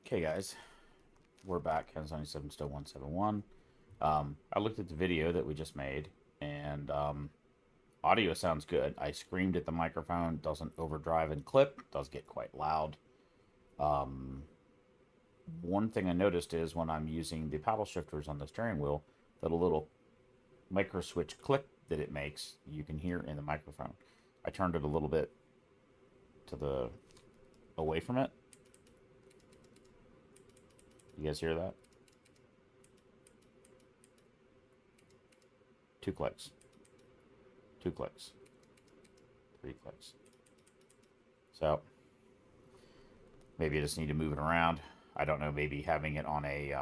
Okay, guys, we're back. K200 still 171. I looked at the video that we just made, and audio sounds good. I screamed at the microphone, doesn't overdrive and clip, does get quite loud. Um, One thing I noticed is when I'm using the paddle shifters on the steering wheel, that a little micro switch click that it makes, you can hear in the microphone. I turned it a little bit to the away from it. You guys hear that? 2 clicks, 2 clicks, 3 clicks. So maybe I just need to move it around. I don't know. Maybe having it on a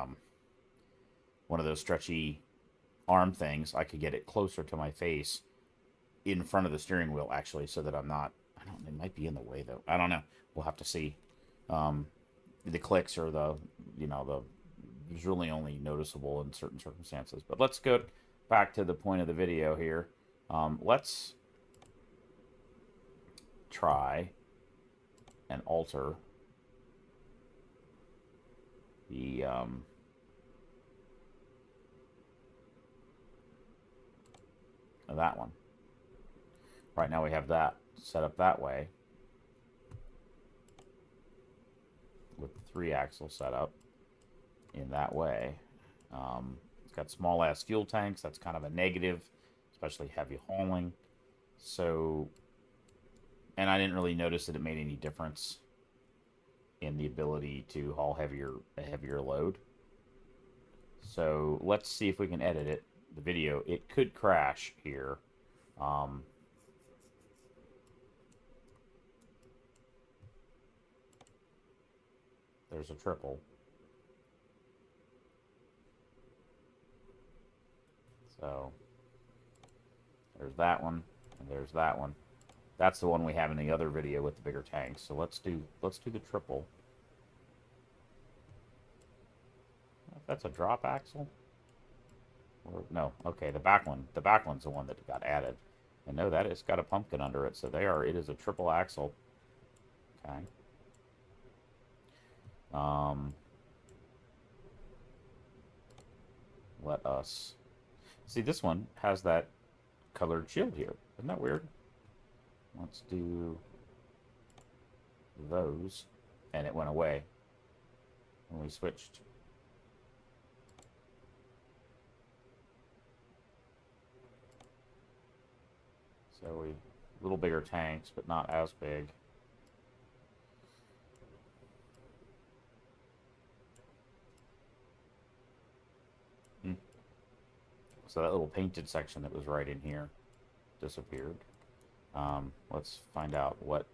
one of those stretchy arm things, I could get it closer to my face in front of the steering wheel, actually, so that I'm not. I don't. It might be in the way though. I don't know. We'll have to see. Um, the clicks are the it's really only noticeable in certain circumstances. But let's go back to the point of the video here. Let's try and alter the that one. Right now we have that set up that way with the 3-axle set up in that way. It's got small ass fuel tanks. That's kind of a negative, especially heavy hauling. So, and I didn't really notice that it made any difference in the ability to haul a heavier load. So let's see if we can edit it. The video, it could crash here. There's a triple. So there's that one, and there's that one. That's the one we have in the other video with the bigger tanks. So let's do the triple. That's a drop axle. Or, no, okay, the back one. The back one's the one that got added. And no, that it's got a pumpkin under it. So it is a triple axle. Okay. Let us see. This one has that colored shield here. Isn't that weird? Let's do those. And it went away when we switched. So we, a little bigger tanks, but not as big. So that little painted section that was right in here disappeared. Let's find out what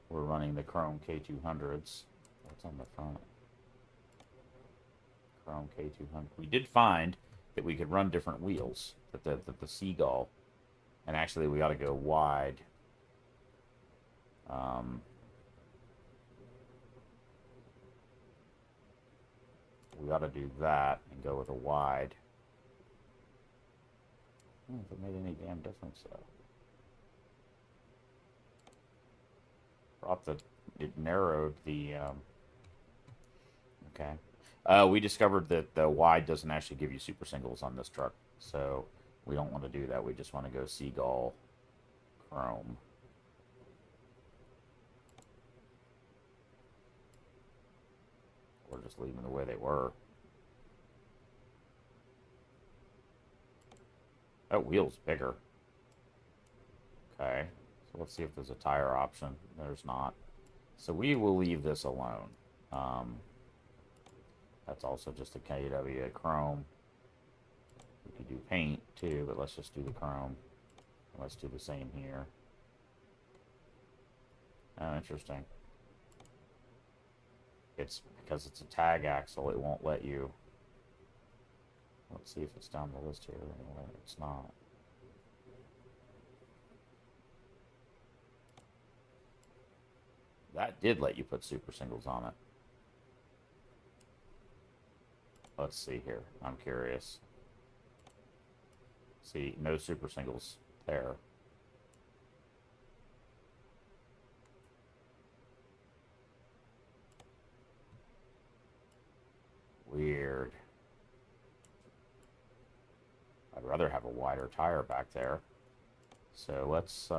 we're running the Chrome K200s. What's on the front? Chrome K200. We did find that we could run different wheels. That the Seagull, and actually we ought to go wide. We ought to do that and go with a wide. I don't know if it made any damn difference though. It narrowed the. Okay. We discovered that the wide doesn't actually give you super singles on this truck, so we don't want to do that. We just want to go Seagull Chrome. Or just leave them the way they were. That wheel's bigger. Okay, so let's see if there's a tire option. There's not. So we will leave this alone. That's also just a KW Chrome. We could do paint too, but let's just do the Chrome. Let's do the same here. Oh, interesting. It's because it's a tag axle, it won't let you. Let's see if it's down the list here. Anyway, it's not. That did let you put super singles on it. Let's see here. I'm curious. See, no super singles there. I'd rather have a wider tire back there. So let's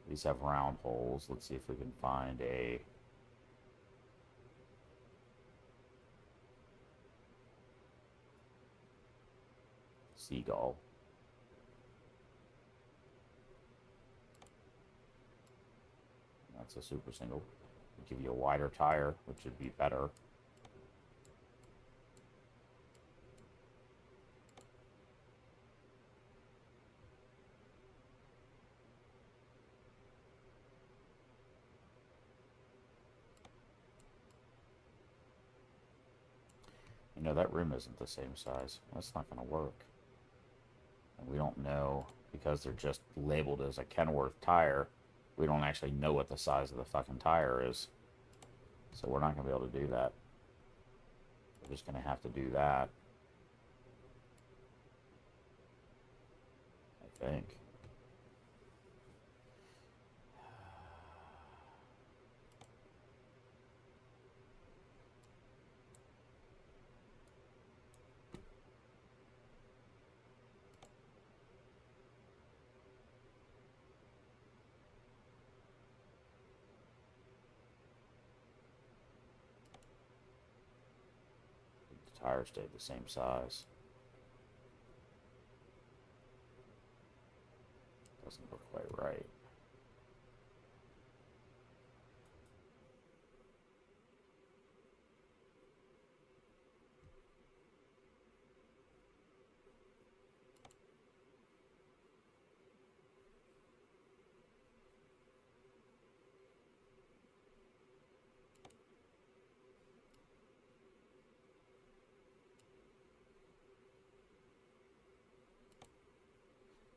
these have round holes. Let's see if we can find a seagull. That's a super single. It'll give you a wider tire, which would be better. You know, that rim isn't the same size. That's not going to work. And we don't know, because they're just labeled as a Kenworth tire, we don't actually know what the size of the fucking tire is. So we're not going to be able to do that. We're just going to have to do that. I think. The tire stayed the same size. Doesn't look quite right.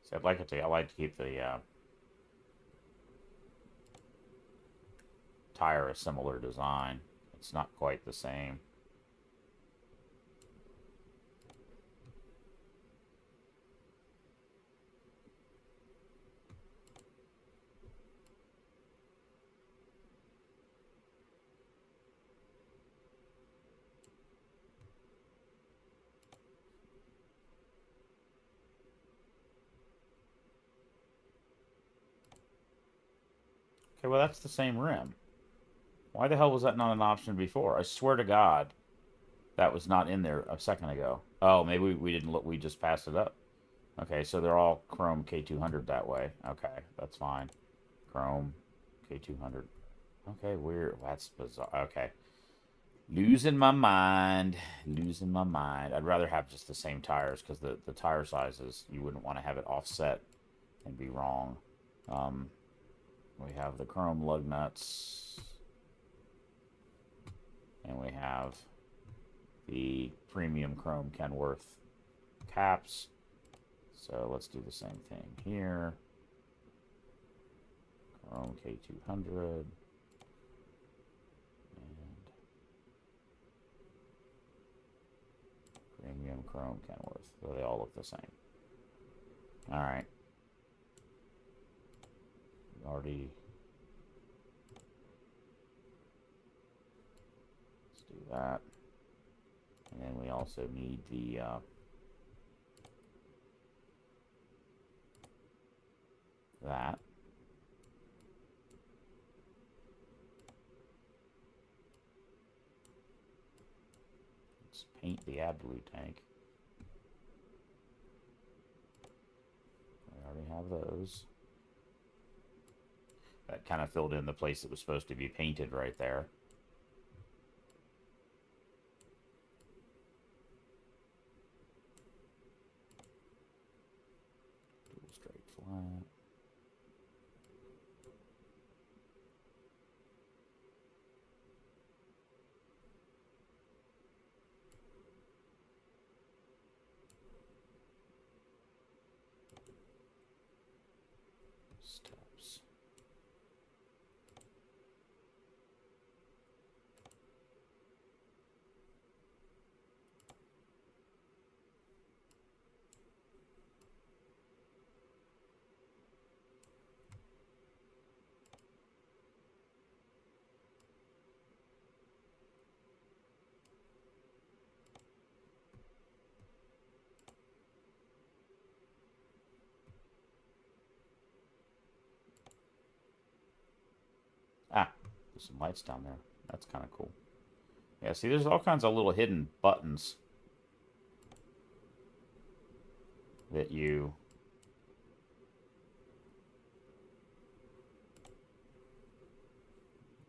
So I like to keep the tire a similar design. It's not quite the same. Okay, well that's the same rim. Why the hell was that not an option before? I swear to God, that was not in there a second ago. Oh, maybe we didn't look. We just passed it up. Okay, so they're all Chrome K200 that way. Okay, that's fine. Chrome K200. Okay, weird. That's bizarre. Okay. Losing my mind. Losing my mind. I'd rather have just the same tires because the tire sizes, you wouldn't want to have it offset and be wrong. We have the chrome lug nuts. And we have the premium chrome Kenworth caps. So let's do the same thing here. Chrome K200. Premium chrome Kenworth. So they all look the same. Alright. We already... Let's do that. And then we also need the... that. Let's paint the AdBlue tank. We already have those. That kind of filled in the place that was supposed to be painted right there. Dual straight flat. Steps. some lights down there. That's kind of cool. Yeah, see, there's all kinds of little hidden buttons that you...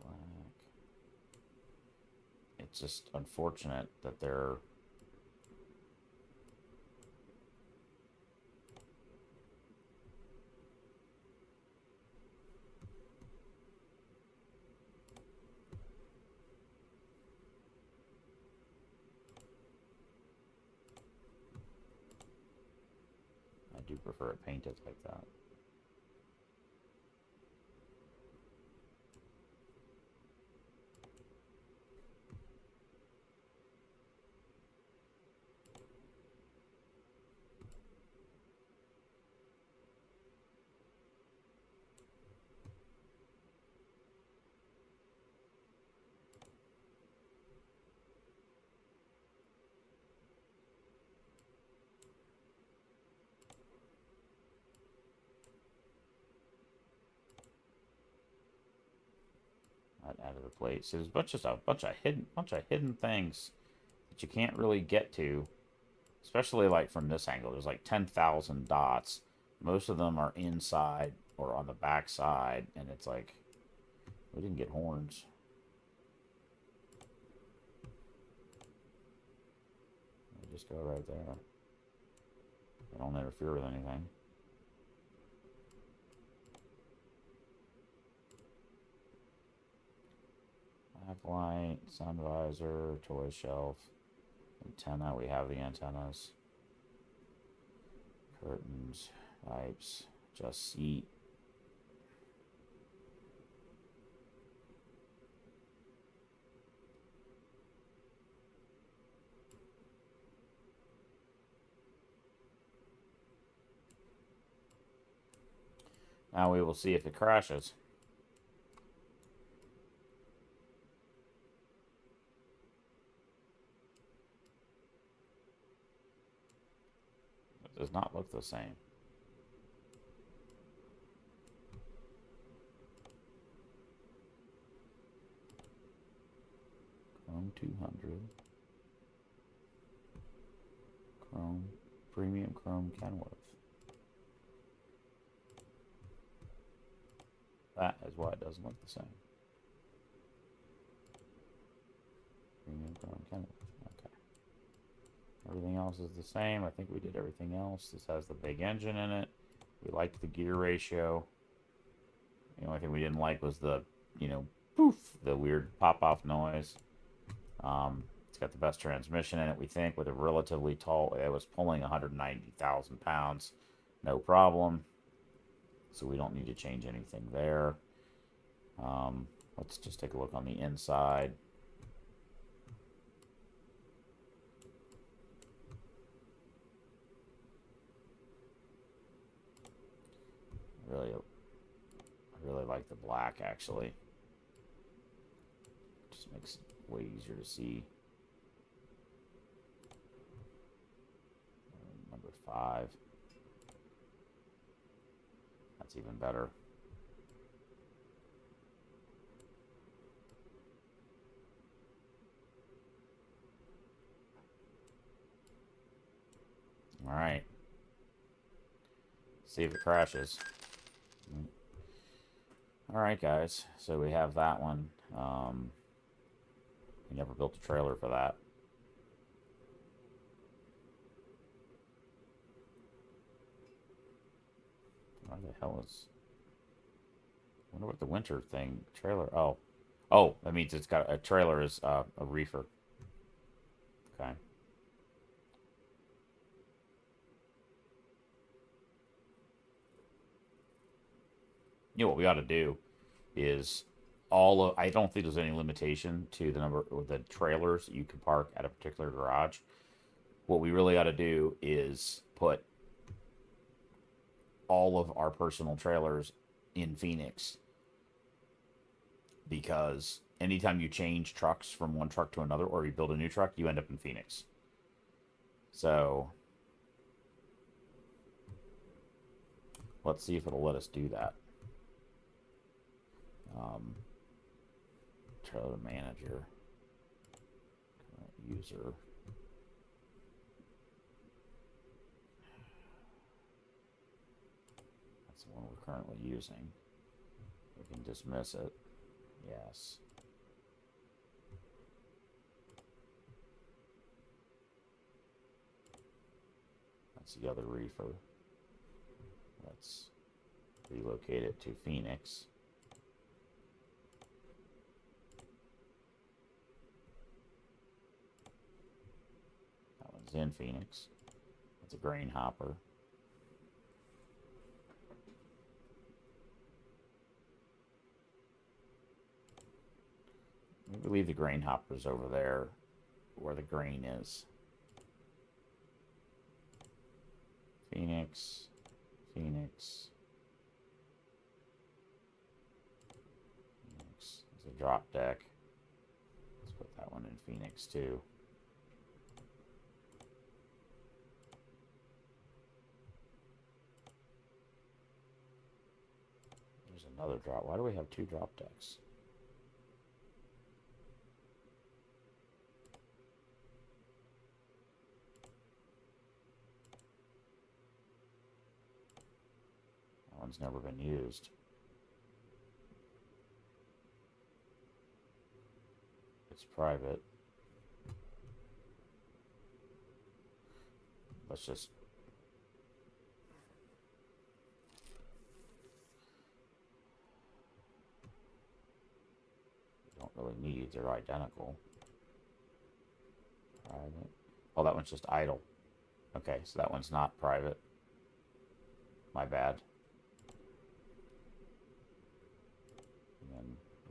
Black. It's just unfortunate that they're... I do prefer it painted like that. Out of the plate. So there's a bunch of hidden things that you can't really get to, especially like from this angle. There's like 10,000 dots. Most of them are inside or on the back side, and it's like we didn't get horns. They just go right there. They don't interfere with anything. Backlight, sun visor, toy shelf, antenna. We have the antennas. Curtains, pipes, just seat. Now we will see if it crashes. It does not look the same. Chrome 200. Chrome. Premium Chrome Kenworth. That is why it doesn't look the same. Premium Chrome Kenworth. Okay. Everything else is the same. I think we did everything else. This has the big engine in it. We liked the gear ratio. The only thing we didn't like was the, poof, the weird pop-off noise. It's got the best transmission in it, we think, with a relatively tall... It was pulling 190,000 pounds. No problem. So we don't need to change anything there. Let's just take a look on the inside. I really like the black, actually. Just makes it way easier to see. Number 5. That's even better. All right. See if it crashes. All right, guys. So we have that one. We never built a trailer for that. What the hell is... I wonder what the winter thing... Trailer... Oh, that means it's got... A trailer is a reefer. Okay. What we ought to do is I don't think there's any limitation to the number of the trailers that you can park at a particular garage. What we really ought to do is put all of our personal trailers in Phoenix, because anytime you change trucks from one truck to another, or you build a new truck, you end up in Phoenix. So let's see if it'll let us do that. trailer manager. User. That's the one we're currently using. We can dismiss it. Yes. That's the other reefer. Let's relocate it to Phoenix. That one's in Phoenix. That's a grain hopper. Maybe leave the grain hoppers over there where the grain is. Phoenix, Phoenix, Phoenix. There's a drop deck. Let's put that one in Phoenix too. There's another drop. Why do we have two drop decks? One's never been used. It's private. Let's just don't really need. They're identical. Private. Oh, that one's just idle. Okay, so that one's not private. My bad.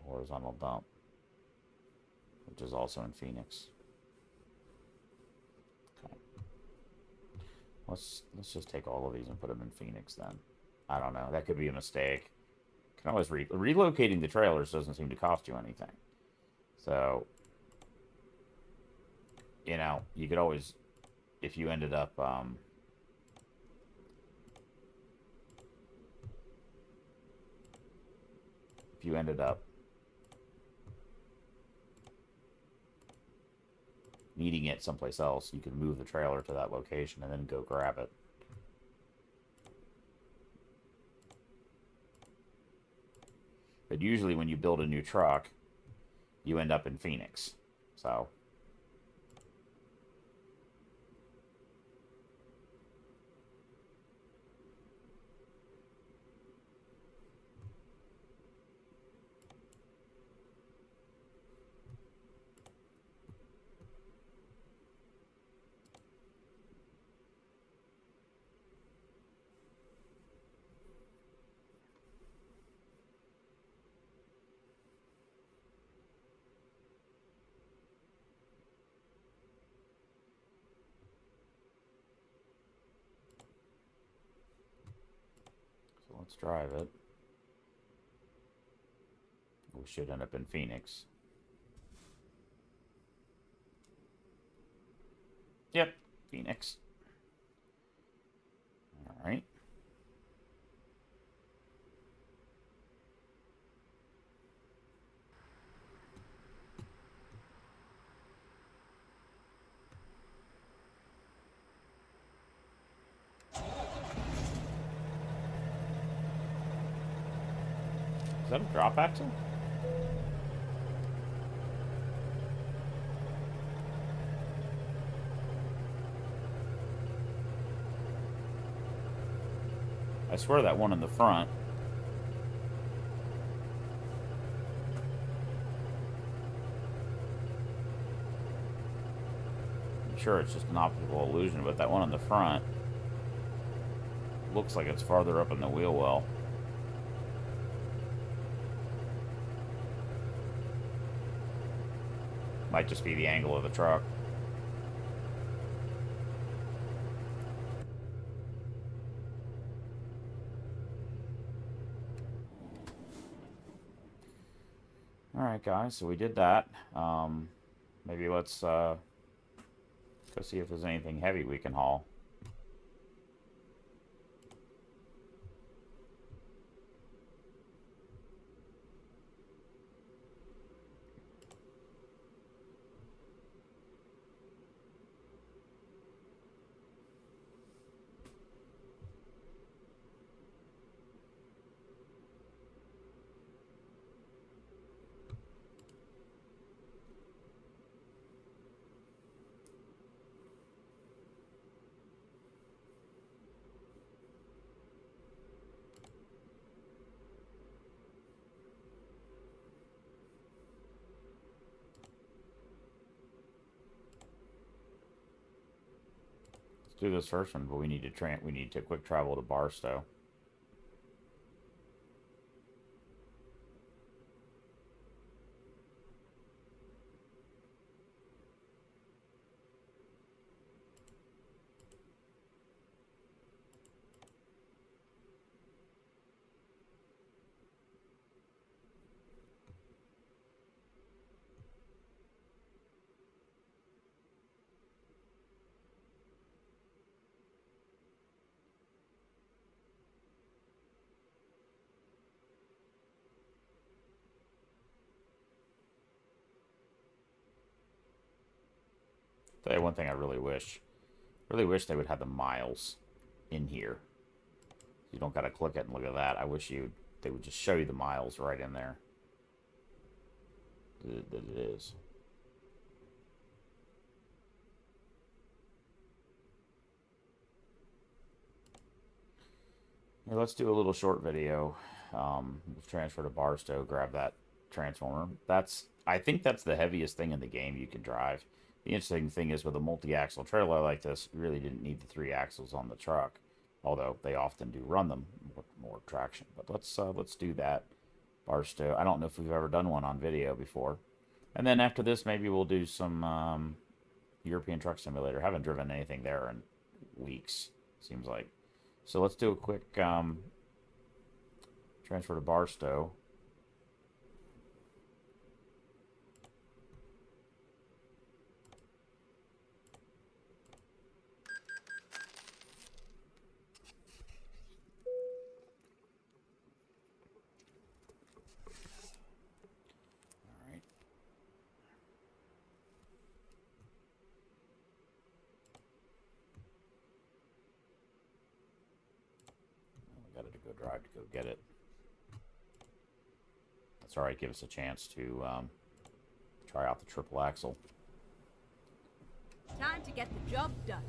Horizontal dump, which is also in Phoenix. Okay. Let's just take all of these and put them in Phoenix then. I don't know. That could be a mistake. Can always relocating the trailers doesn't seem to cost you anything. So, you know, you could always, if you ended up needing it someplace else, you can move the trailer to that location and then go grab it. But usually when you build a new truck, you end up in Phoenix. So let's drive it. We should end up in Phoenix. Yep, Phoenix. All right. Is that a drop axle? I swear that one in the front. I'm sure it's just an optical illusion, but that one in the front looks like it's farther up in the wheel well. Might just be the angle of the truck. Alright guys, so we did that. Maybe let's go see if there's anything heavy we can haul. do this first one, but we need to quick travel to Barstow. Tell you one thing I really wish they would have the miles in here. You don't gotta click it and look at that. I wish they would just show you the miles right in there. That it is. Here, let's do a little short video. Transfer to Barstow, grab that transformer. I think that's the heaviest thing in the game you can drive. The interesting thing is with a multi-axle trailer like this, you really didn't need the 3 axles on the truck, although they often do run them with more traction. But let's do that. Barstow. I don't know if we've ever done one on video before. And then after this, maybe we'll do some European Truck Simulator. Haven't driven anything there in weeks, seems like. So let's do a quick transfer to Barstow. Drive to go get it. That's alright, give us a chance to try out the triple axle. Time to get the job done.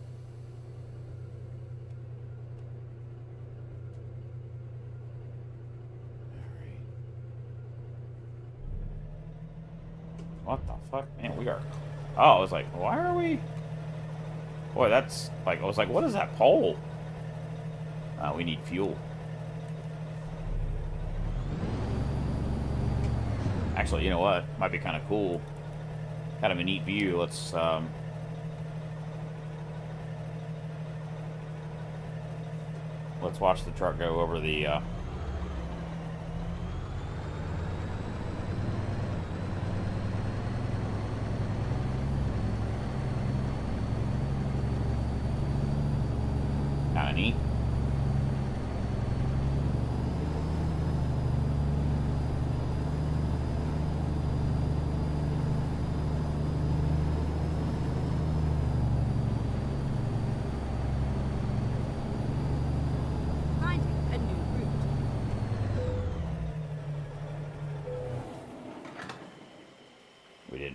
Alright. What the fuck? Man, we are... Oh, I was like, why are we... Boy, that's... like, I was like, what is that pole? We need fuel. Actually, you know what? Might be kind of cool. Kind of a neat view. Let's watch the truck go over the kind of neat.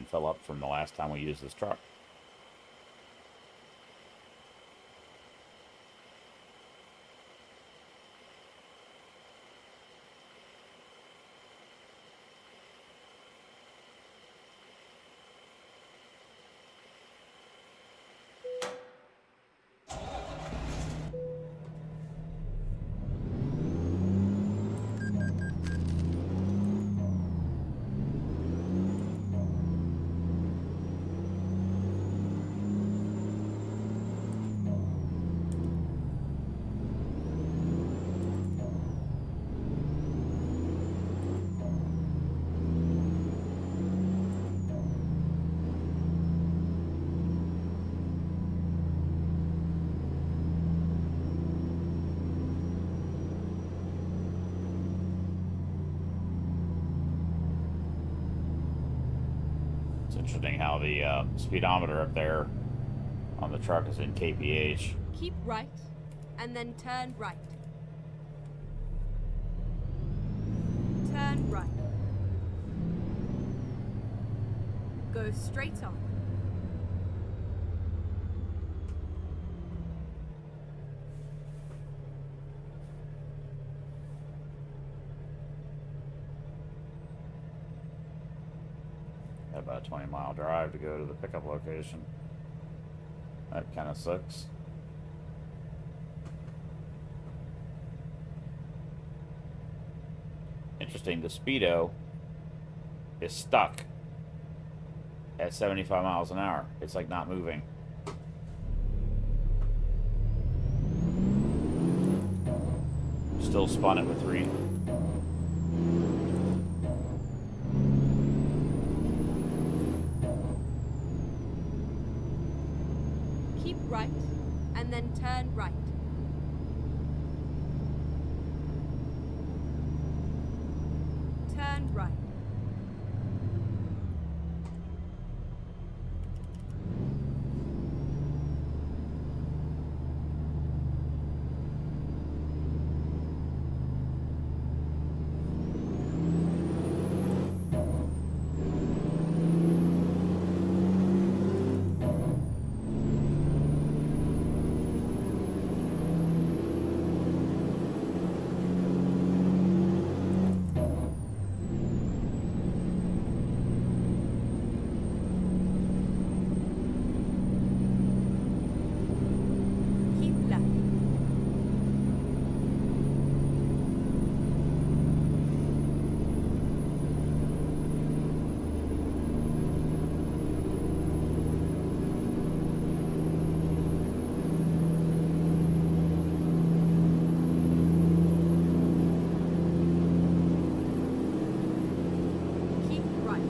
Fill up from the last time we used this truck. Interesting how the speedometer up there on the truck is in kph. Keep right, and then turn right. Turn right. Go straight on. About a 20-mile drive to go to the pickup location. That kind of sucks. interesting. The speedo is stuck at 75 miles an hour. It's like not moving. Still spun it with 3. Keep right, and then turn right. Turn right. Keep left. Keep right.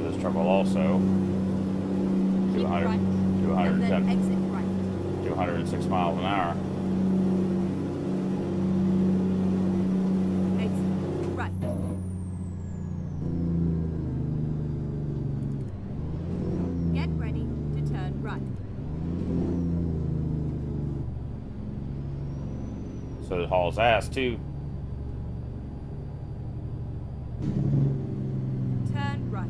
This truck will also Keep 200, right, and 210, then exit right. 206 miles an hour. Exit right. Get ready to turn right. So it hauls ass too. Turn right.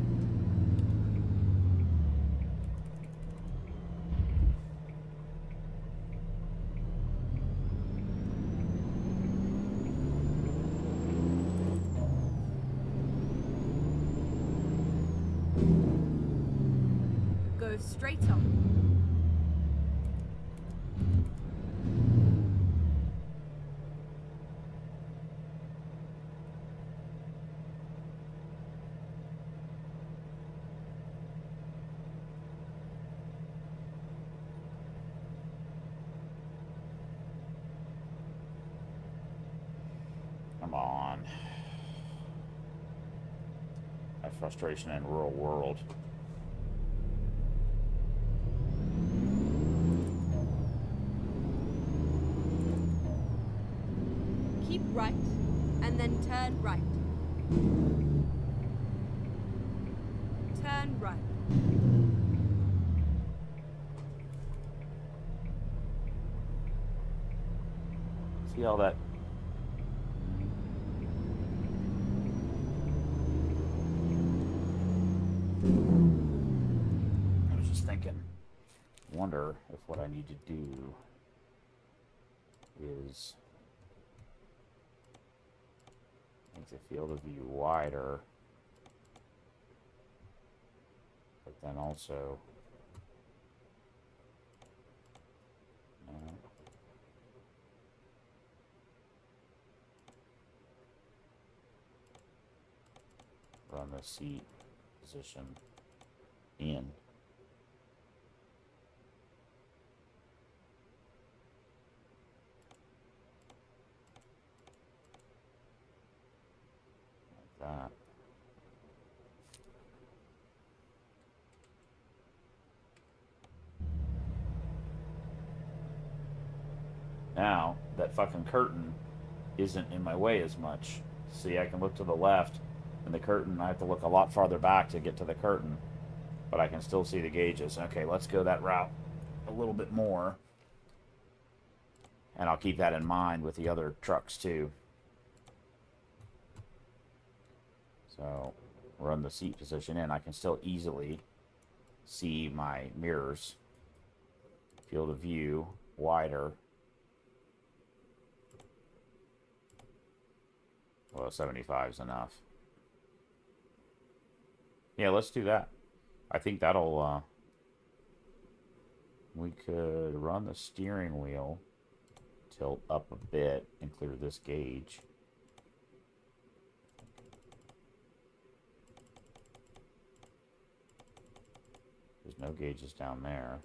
Go straight on. Come on. That frustration in rural world. Keep right, and then turn right. Turn right. See all that? I was just thinking, wonder if what I need to do is make the field of view wider, but then also run the seat position in. Like that. Now, that fucking curtain isn't in my way as much. See, I can look to the left, and the curtain, I have to look a lot farther back to get to the curtain, but I can still see the gauges. Okay, let's go that route a little bit more, and I'll keep that in mind with the other trucks too. So, run the seat position in. I can still easily see my mirrors. Field of view wider. Well, 75 is enough. Yeah, let's do that. I think that'll, we could run the steering wheel, tilt up a bit, and clear this gauge. There's no gauges down there.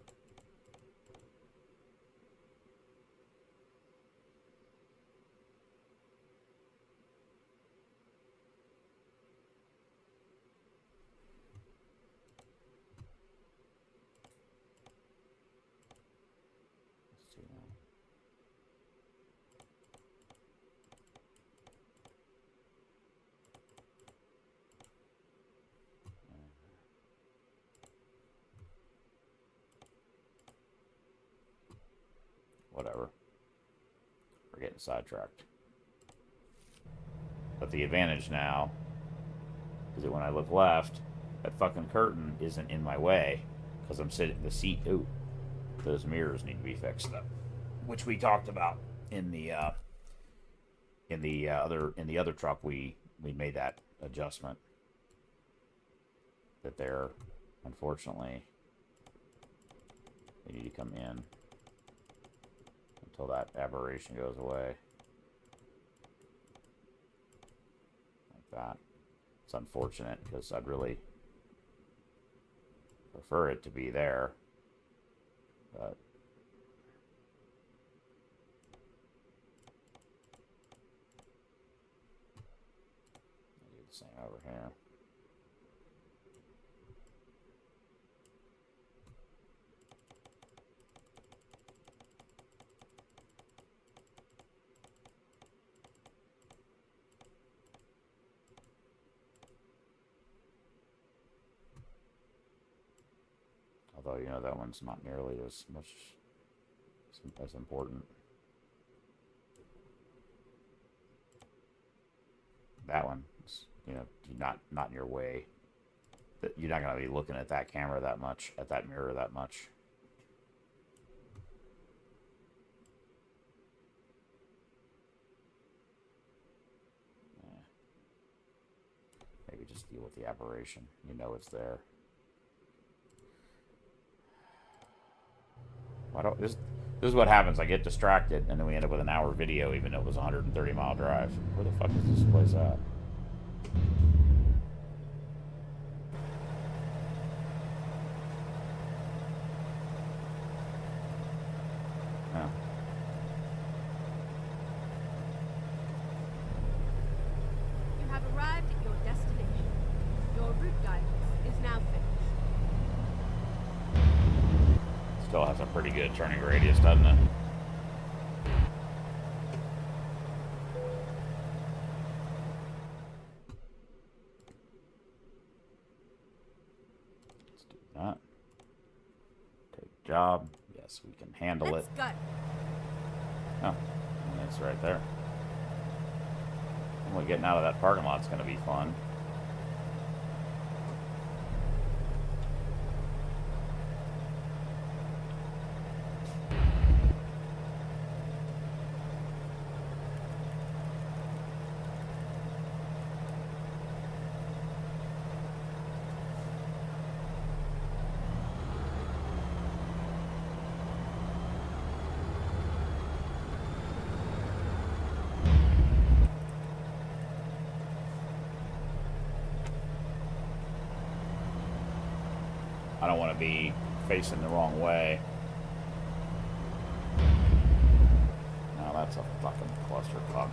Let's see now. Whatever. We're getting sidetracked. But the advantage now is that when I look left, that fucking curtain isn't in my way because I'm sitting in the seat. Ooh, those mirrors need to be fixed up, which we talked about in the other truck. We made that adjustment. That they're, unfortunately, they need to come in until that aberration goes away. Like that. It's unfortunate because I'd really prefer it to be there. But I do the same over here. Although, you know, that one's not nearly as much as important. That one is, you know, not in your way. That you're not going to be looking at that camera that much, at that mirror that much. Yeah. Maybe just deal with the aberration. You know it's there. Why don't this is what happens. I get distracted, and then we end up with an hour video, even though it was a 130-mile drive. Where the fuck is this place at? Oh. You have arrived at your destination. Your route guidance is now finished. Still has a pretty good turning radius, doesn't it? Let's do that. Take job. Yes, we can handle Let's it. go. Oh, and it's right there. Only getting out of that parking lot's going to be fun. I don't want to be facing the wrong way. No, that's a fucking clusterfuck.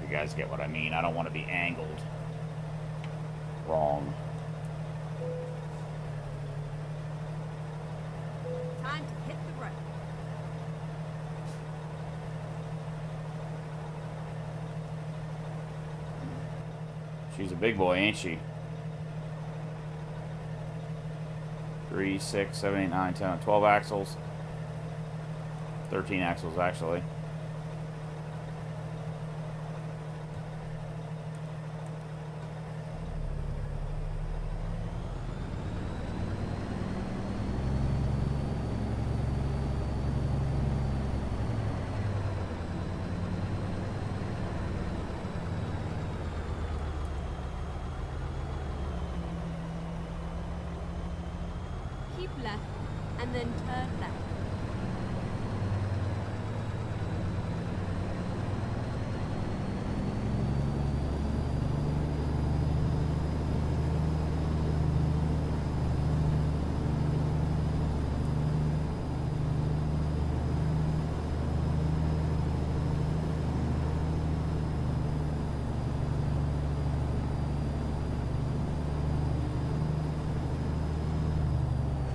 You guys get what I mean. I don't want to be angled wrong. Time to hit the road. She's a big boy, ain't she? 3, 6, 7, 8, 9, 10, 12 axles. 13 axles, actually. and then turn left.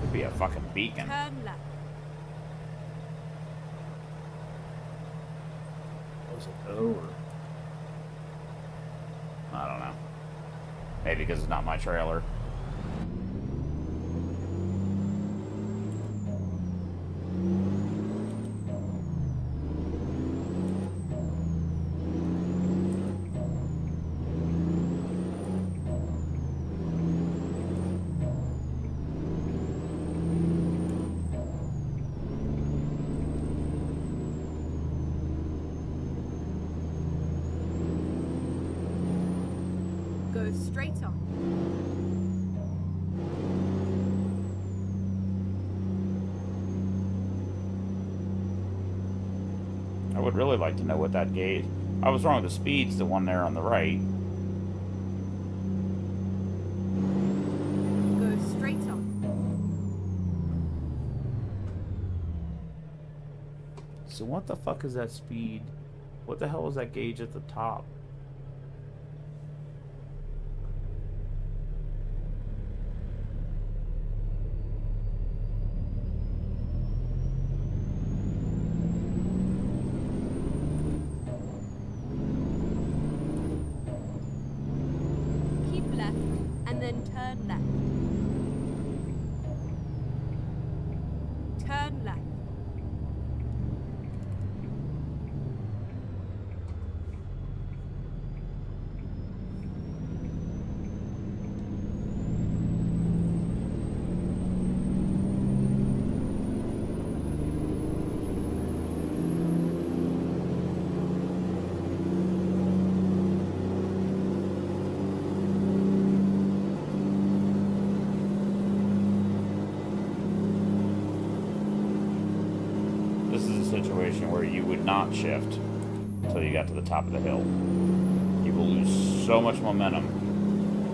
Could be a fucking beacon. Turn left. Was it O or? I don't know. Maybe because it's not my trailer. Go straight on. I would really like to know what that gauge... I was wrong with the speeds, the one there on the right. Go straight on. So what the fuck is that speed? What the hell is that gauge at the top? Keep left, and then turn left. Turn left. This is a situation where you would not shift until you got to the top of the hill. You will lose so much momentum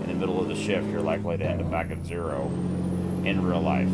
in the middle of the shift, you're likely to end up back at zero in real life.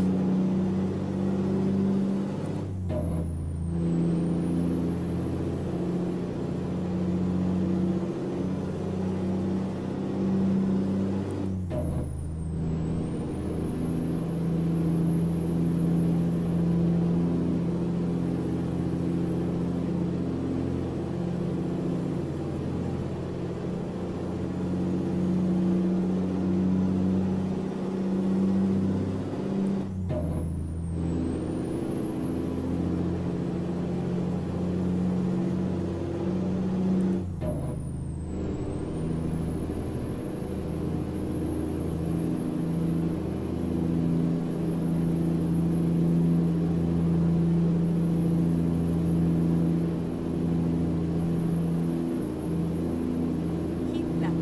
Keep left.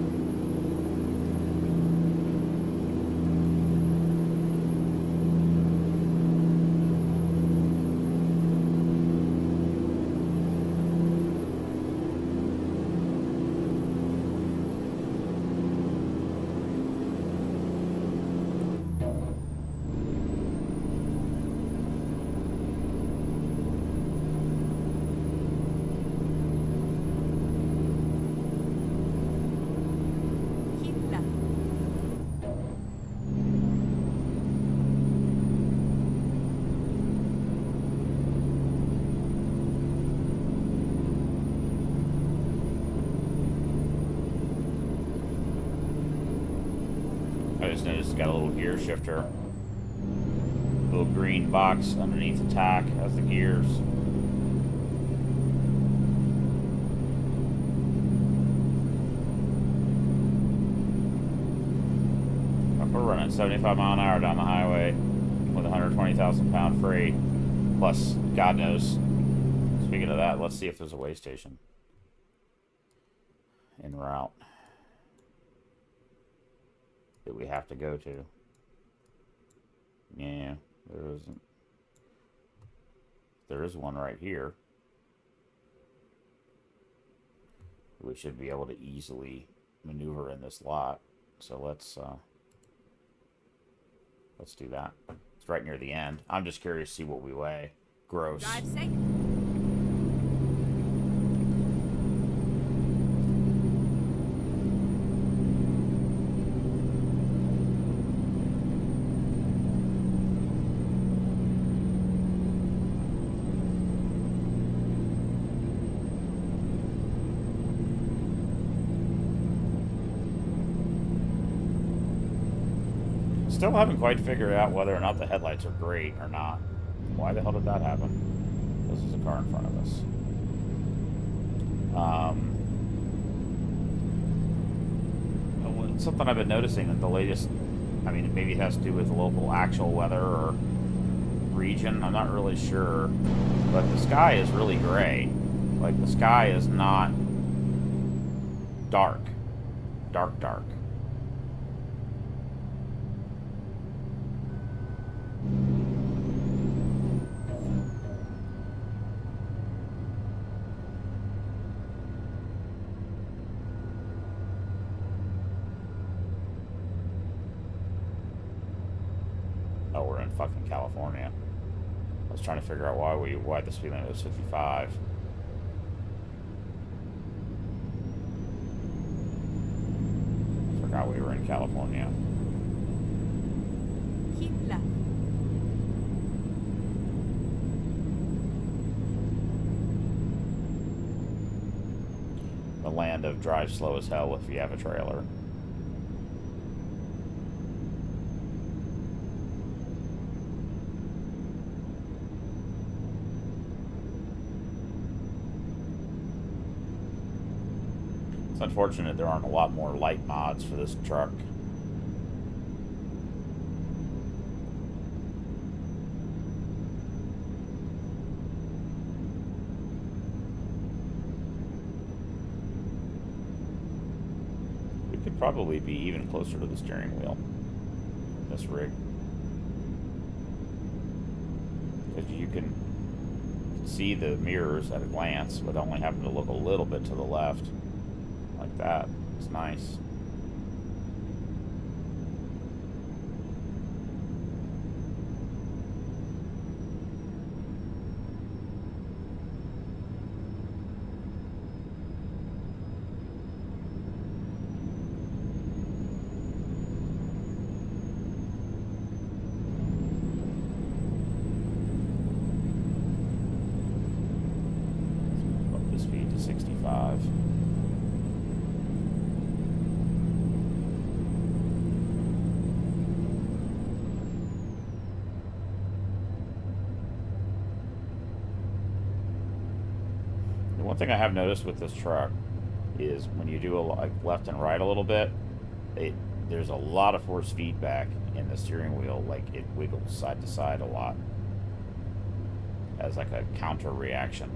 Keep left. I just noticed it's got a little gear shifter. Little green box underneath attack as the gears. We're running 75 mile an hour down the highway with 120,000 pound freight. Plus, God knows. Speaking of that, let's see if there's a way station en route that we have to go to. Yeah, there isn't. there is one right here. We should be able to easily maneuver in this lot. So let's do that. It's right near the end. I'm just curious to see what we weigh. Gross. Drive safe. Still haven't quite figured out whether or not the headlights are great or not. Why the hell did that happen? This is a car in front of us. Something I've been noticing that the latest, I mean, maybe it has to do with local actual weather or region. I'm not really sure. But the sky is really gray. Like, the sky is not dark. Dark. Oh, we're in fucking California. I was trying to figure out why the speed limit was 55. Forgot we were in California. Keep left. The land of drive slow as hell if you have a trailer. It's unfortunate there aren't a lot more light mods for this truck. We could probably be even closer to the steering wheel in this rig. Because you can see the mirrors at a glance, but only having to look a little bit to the left. Like that. It's nice. Let's up the speed to 65. One thing I have noticed with this truck is when you do like left and right a little bit, there's a lot of force feedback in the steering wheel. Like it wiggles side to side a lot as like a counter reaction.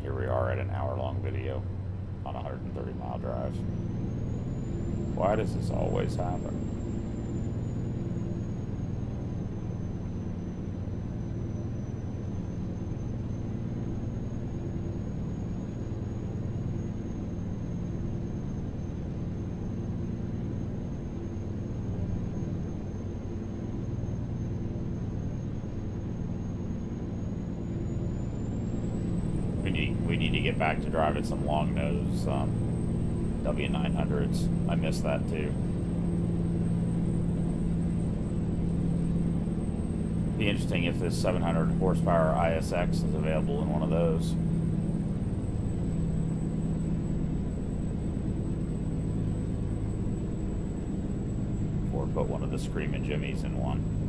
Here we are at an hour-long video on a 130-mile drive. Why does this always happen? We need to get back to driving some long nose W900s. I miss that too. Be interesting if this 700 horsepower ISX is available in one of those. Or put one of the Screamin' Jimmies in one.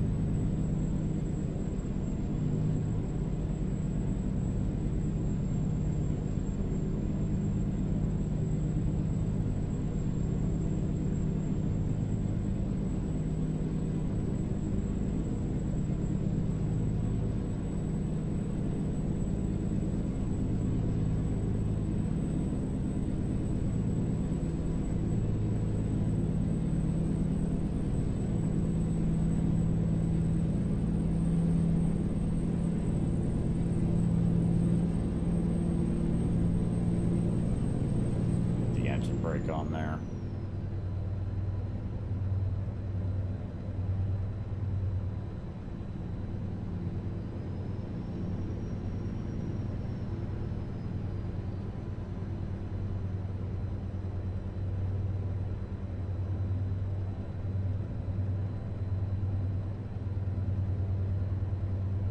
brake on there.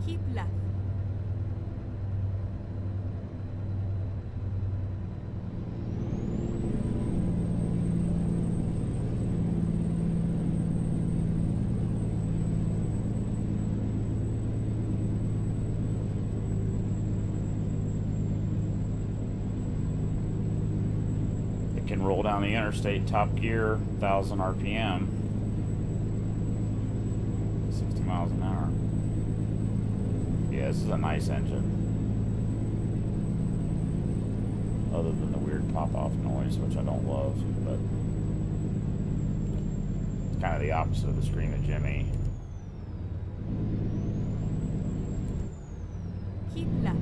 Keep left. It can roll down the interstate top gear, 1,000 RPM, 60 miles an hour. Yeah, this is a nice engine. Other than the weird pop-off noise, which I don't love, but it's kind of the opposite of the Scream at Jimmy. Keep left.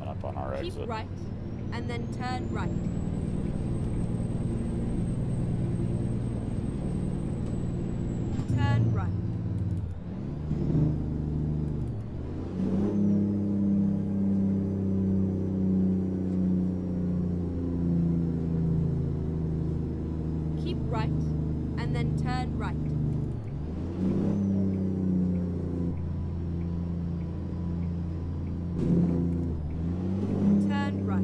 Up on our Keep exit. right, and then turn right. Turn right. Keep right, and then turn right. Turn right.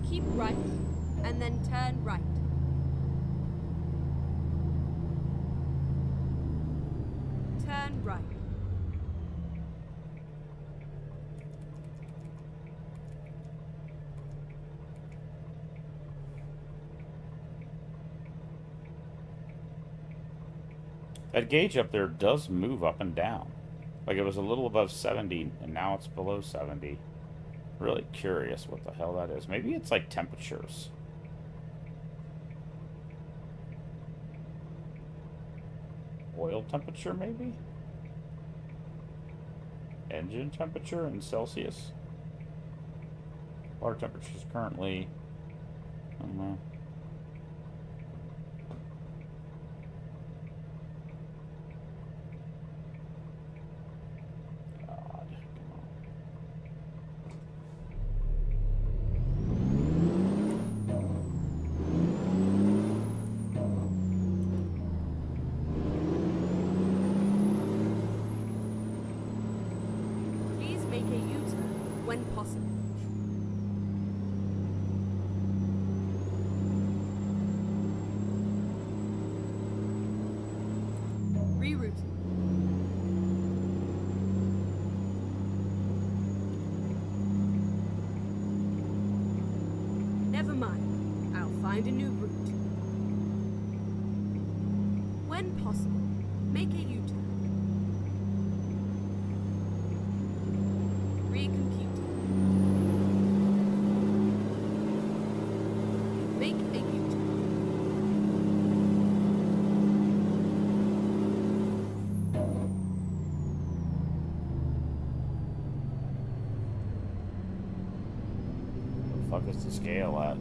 Keep right, and then turn right. Turn right. That gauge up there does move up and down. Like it was a little above 70 and now it's below 70. Really curious what the hell that is. Maybe it's like temperatures. Oil temperature, maybe? Engine temperature in Celsius? Water temperature is currently, I don't know. God, come on. Please make a U-turn when possible. Rerouting. Never mind. I'll find a new route. When possible, make a U-turn. Recompute. Make a U-turn. fuck is the scale at?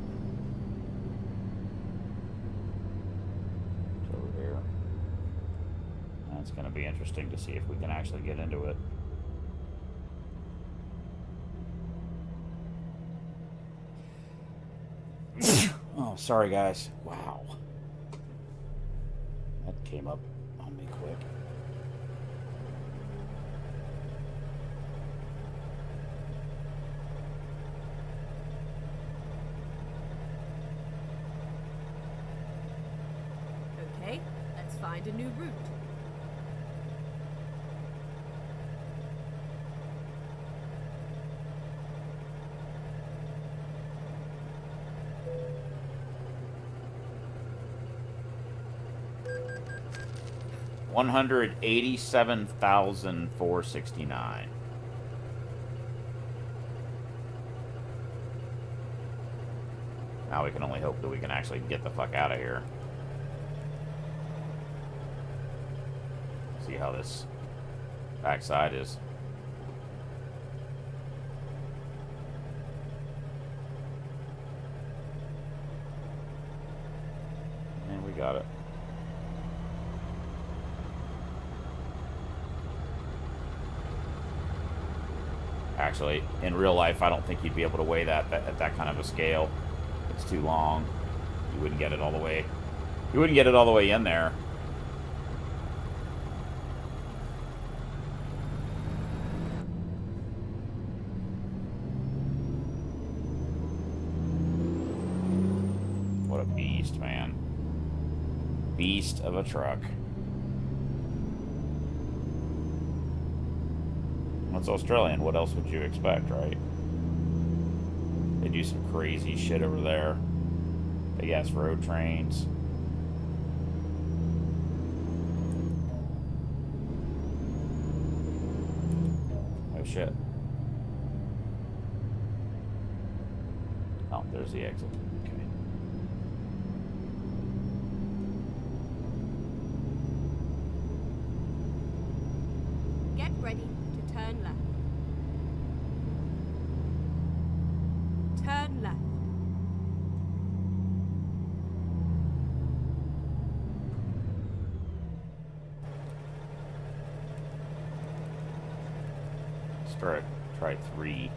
It's over here. That's going to be interesting to see if we can actually get into it. Oh, sorry guys. Wow. That came up on me quick. Okay, let's find a new route. $187,469. Now we can only hope that we can actually get the fuck out of here. See how this backside is. And we got it. Actually, in real life, I don't think you'd be able to weigh that at that kind of a scale. It's too long. You wouldn't get it all the way. You wouldn't get it all the way in there. What a beast, man. Beast of a truck. It's Australian. What else would you expect, right? They do some crazy shit over there. Big ass road trains. Oh shit. Oh, there's the exit. Okay. Get ready to turn left. Turn left. Let's try 3.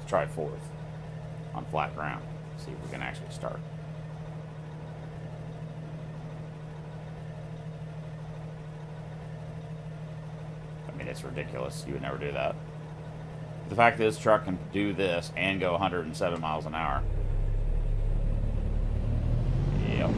Try 4th on flat ground. See if we can actually start. I mean, it's ridiculous. You would never do that. The fact that this truck can do this and go 107 miles an hour. Yep.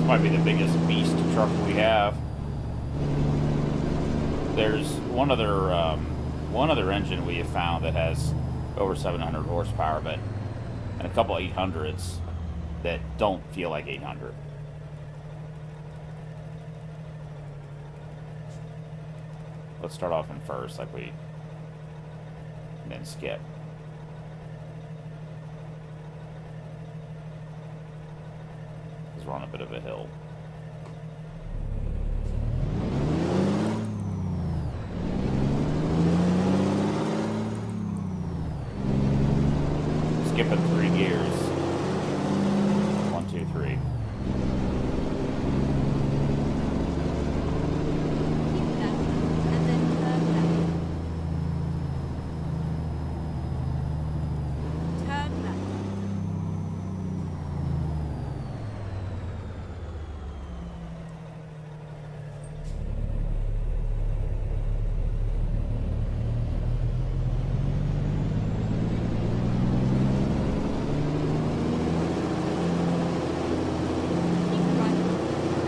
Might be the biggest beast truck we have. There's one other engine we have found that has over 700 horsepower, but and a couple 800s that don't feel like 800. Let's start off in first, like we, and then skip. We're on a bit of a hill. skipping 3 gears. 1, 2, 3. Keep left, and then turn left. Turn left. Keep right,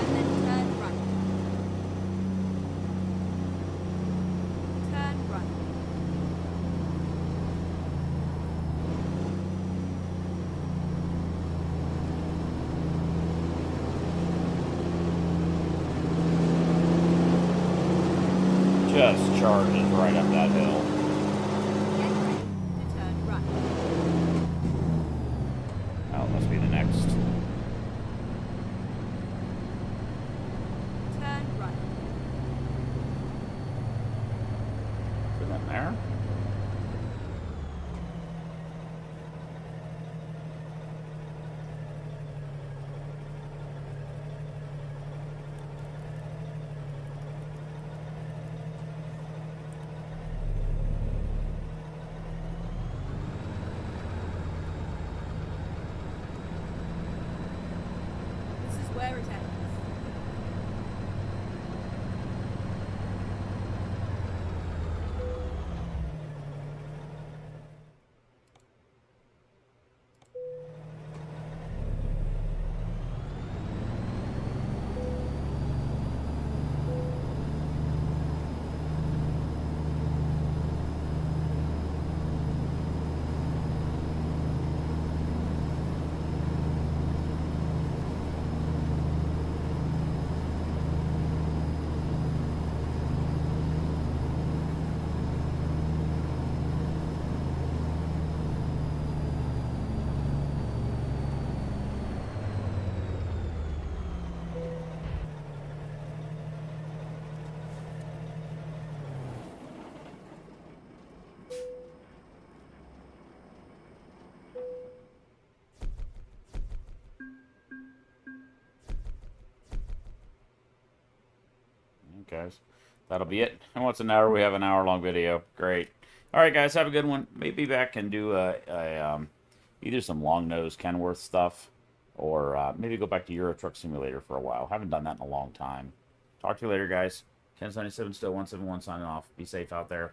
and then turn right. Turn right. Just charges right up that hill. Get ready to turn right. Oh, it must be the next. Turn right. Is that there? This is where it ends. Guys, that'll be it. And what's an hour? We have an hour-long video. Great. All right, guys, have a good one. Maybe back and do either some long-nose Kenworth stuff, or maybe go back to Euro Truck Simulator for a while. Haven't done that in a long time. Talk to you later, guys. 1077 still 171 signing off. Be safe out there.